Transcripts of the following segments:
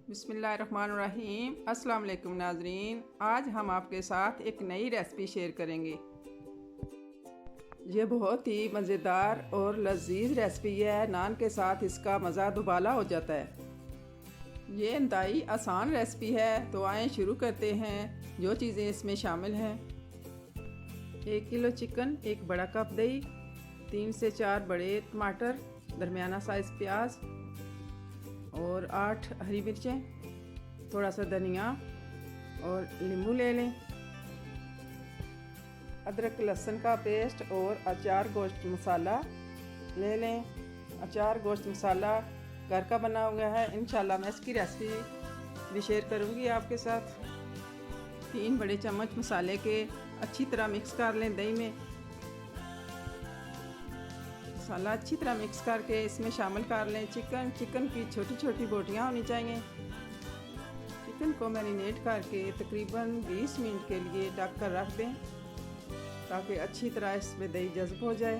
बिस्मिल्लाहिर्रहमानिर्रहीम। अस्सलाम वालेकुम नाज़रीन, आज हम आपके साथ एक नई रेसिपी शेयर करेंगे। ये बहुत ही मज़ेदार और लजीज रेसिपी है। नान के साथ इसका मज़ा दुबाला हो जाता है। ये इंतहाई आसान रेसिपी है, तो आएँ शुरू करते हैं। जो चीज़ें इसमें शामिल हैं: 1 किलो चिकन, 1 बड़ा कप दही, 3 से 4 बड़े टमाटर, दरमियाना साइज़ प्याज और 8 हरी मिर्चें, थोड़ा सा धनिया और नींबू ले लें, अदरक लहसुन का पेस्ट और अचार गोश्त मसाला ले लें। अचार गोश्त मसाला घर का बना हुआ है। इंशाल्लाह मैं इसकी रेसिपी भी शेयर करूंगी आपके साथ। 3 बड़े चम्मच मसाले के अच्छी तरह मिक्स कर लें दही में। मसाला अच्छी तरह मिक्स करके इसमें शामिल कर लें चिकन की छोटी छोटी बोटियां होनी चाहिए। चिकन को मैरिनेट करके तकरीबन 20 मिनट के लिए ढक कर रख दें, ताकि अच्छी तरह इसमें दही जज़्ब हो जाए।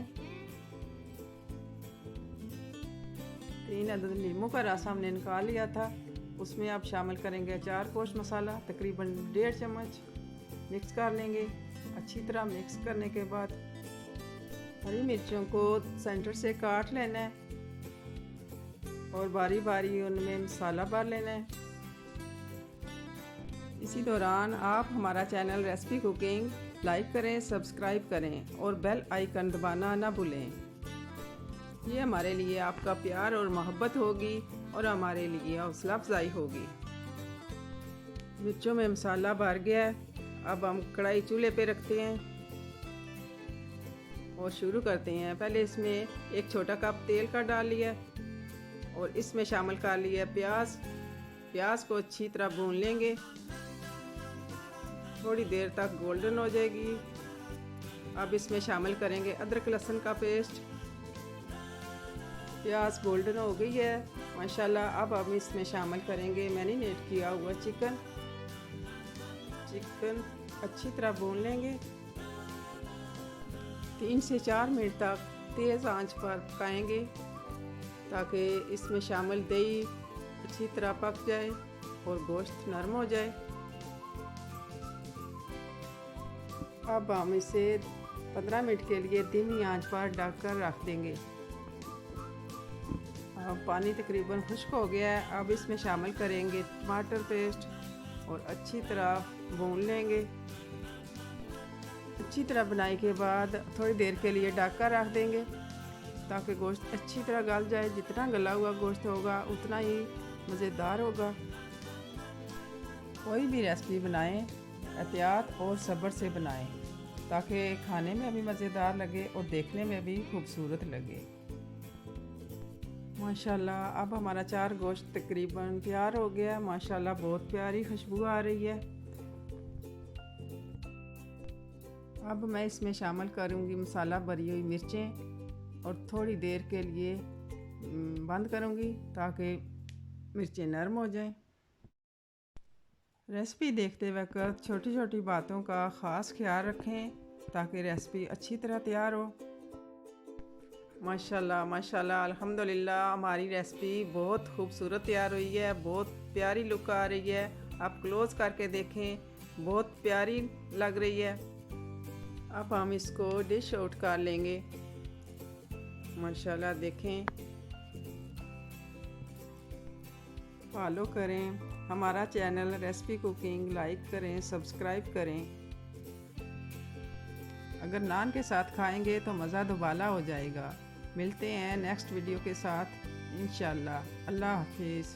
3 अदद नींबू का रस हमने निकाल लिया था, उसमें अब शामिल करेंगे अचार गोश्त मसाला, तकरीबन 1.5 चम्मच मिक्स कर लेंगे। अच्छी तरह मिक्स करने के बाद हरी मिर्चों को सेंटर से काट लेना है और बारी बारी उनमें मसाला भर लेना है। इसी दौरान आप हमारा चैनल रेसिपी कुकिंग लाइक करें, सब्सक्राइब करें और बेल आइकन दबाना ना भूलें। ये हमारे लिए आपका प्यार और मोहब्बत होगी और हमारे लिए हौसला अफजाई होगी। मिर्चों में मसाला भर गया है। अब हम कढ़ाई चूल्हे पे रखते हैं और शुरू करते हैं। पहले इसमें 1 छोटा कप तेल का डाल लिया और इसमें शामिल कर लिया प्याज को अच्छी तरह भून लेंगे, थोड़ी देर तक गोल्डन हो जाएगी। अब इसमें शामिल करेंगे अदरक लहसुन का पेस्ट। प्याज गोल्डन हो गई है माशाल्लाह। अब हम इसमें शामिल करेंगे मैरिनेट किया हुआ चिकन अच्छी तरह भून लेंगे। 3 से 4 मिनट तक तेज़ आंच पर पकाएंगे, ताकि इसमें शामिल दही अच्छी तरह पक जाए और गोश्त नरम हो जाए। अब हम इसे 15 मिनट के लिए धीमी आंच पर ढक कर रख देंगे। अब पानी तकरीबन खुश्क हो गया है। अब इसमें शामिल करेंगे टमाटर पेस्ट और अच्छी तरह भून लेंगे। अच्छी तरह बनाने के बाद थोड़ी देर के लिए ढक कर रख देंगे, ताकि गोश्त अच्छी तरह गल जाए। जितना गला हुआ गोश्त होगा उतना ही मज़ेदार होगा। कोई भी रेसिपी बनाएं एहतियात और सब्र से बनाएं, ताकि खाने में भी मज़ेदार लगे और देखने में भी खूबसूरत लगे। माशाल्लाह अब हमारा अचार गोश्त तकरीबन तैयार हो गया। माशाल्लाह बहुत प्यारी खुशबू आ रही है। अब मैं इसमें शामिल करूंगी मसाला भरी हुई मिर्चें और थोड़ी देर के लिए बंद करूंगी, ताकि मिर्चें नरम हो जाएं। रेसिपी देखते वक्त छोटी छोटी बातों का ख़ास ख्याल रखें, ताकि रेसिपी अच्छी तरह तैयार हो। माशाल्लाह माशाल्लाह अल्हम्दुलिल्लाह हमारी रेसिपी बहुत खूबसूरत तैयार हुई है। बहुत प्यारी लुक आ रही है। आप क्लोज़ करके देखें, बहुत प्यारी लग रही है। अब हम इसको डिश आउट कर लेंगे। माशाल्लाह देखें, फॉलो करें हमारा चैनल रेसिपी कुकिंग, लाइक करें, सब्सक्राइब करें। अगर नान के साथ खाएंगे तो मज़ा दुबाला हो जाएगा। मिलते हैं नेक्स्ट वीडियो के साथ इंशाल्लाह। अल्लाह हाफिज़।